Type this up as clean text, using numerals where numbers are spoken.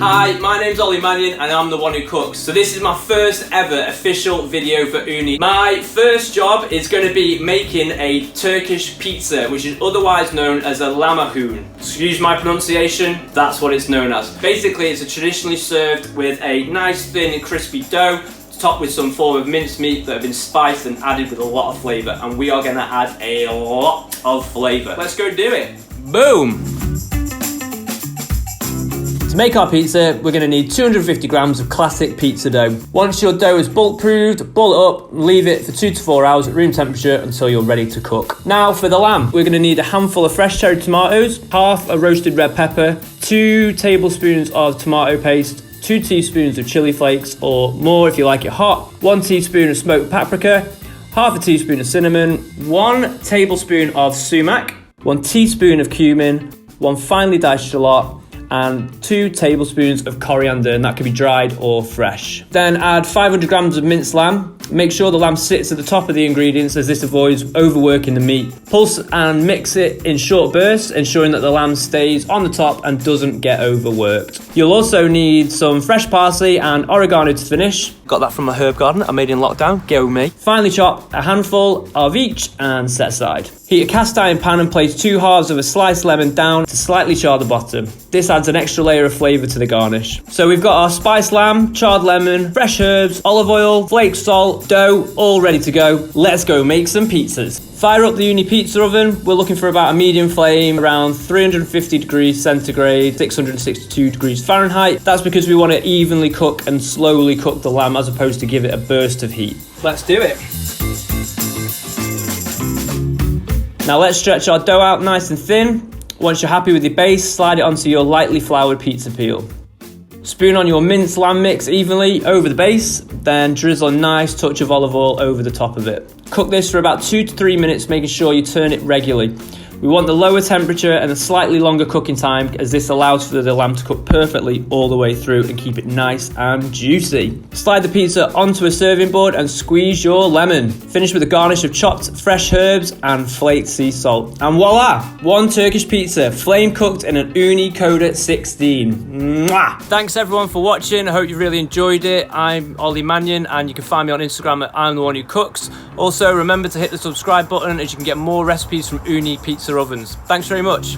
Hi, my name's Ooni App and I'm the one who cooks. So this is my first ever official video for Ooni. My first job is going to be making a Turkish pizza, which is otherwise known as a Lahmacun. Excuse my pronunciation, that's what it's known as. Basically, it's traditionally served with a nice thin and crispy dough, topped with some form of minced meat that have been spiced and added with a lot of flavour. And we are going to add a lot of flavour. Let's go do it. Boom! To make our pizza, we're going to need 250 grams of classic pizza dough. Once your dough is bulk-proofed, boil it up, leave it for 2 to 4 hours at room temperature until you're ready to cook. Now for the lamb, we're going to need a handful of fresh cherry tomatoes, half a roasted red pepper, 2 tablespoons of tomato paste, 2 teaspoons of chili flakes, or more if you like it hot, 1 teaspoon of smoked paprika, half a teaspoon of cinnamon, 1 tablespoon of sumac, 1 teaspoon of cumin, 1 finely diced shallot, and 2 tablespoons of coriander, and that can be dried or fresh. Then add 500 grams of minced lamb. Make sure the lamb sits at the top of the ingredients as this avoids overworking the meat. Pulse and mix it in short bursts, ensuring that the lamb stays on the top and doesn't get overworked. You'll also need some fresh parsley and oregano to finish. Got that from my herb garden I made in lockdown, go me. Finely chop a handful of each and set aside. Heat a cast iron pan and place 2 halves of a sliced lemon down to slightly char the bottom. This adds an extra layer of flavour to the garnish. So we've got our spiced lamb, charred lemon, fresh herbs, olive oil, flaked salt, dough, all ready to go. Let's go make some pizzas. Fire up the Ooni pizza oven. We're looking for about a medium flame, around 350 degrees centigrade, 662 degrees Fahrenheit. That's because we want to evenly cook and slowly cook the lamb as opposed to give it a burst of heat. Let's do it. Now let's stretch our dough out nice and thin. Once you're happy with your base, slide it onto your lightly floured pizza peel. Spoon on your minced lamb mix evenly over the base, then drizzle a nice touch of olive oil over the top of it. Cook this for about 2 to 3 minutes, making sure you turn it regularly. We want the lower temperature and a slightly longer cooking time, as this allows for the lamb to cook perfectly all the way through and keep it nice and juicy. Slide the pizza onto a serving board and squeeze your lemon. Finish with a garnish of chopped fresh herbs and flaked sea salt. And voila! 1 Turkish pizza, flame cooked in an Ooni Coda 16. Mwah! Thanks everyone for watching. I hope you really enjoyed it. I'm Ooni App and you can find me on Instagram at I'm the one who cooks. Also remember to hit the subscribe button as you can get more recipes from Ooni Pizza Ovens. Thanks very much.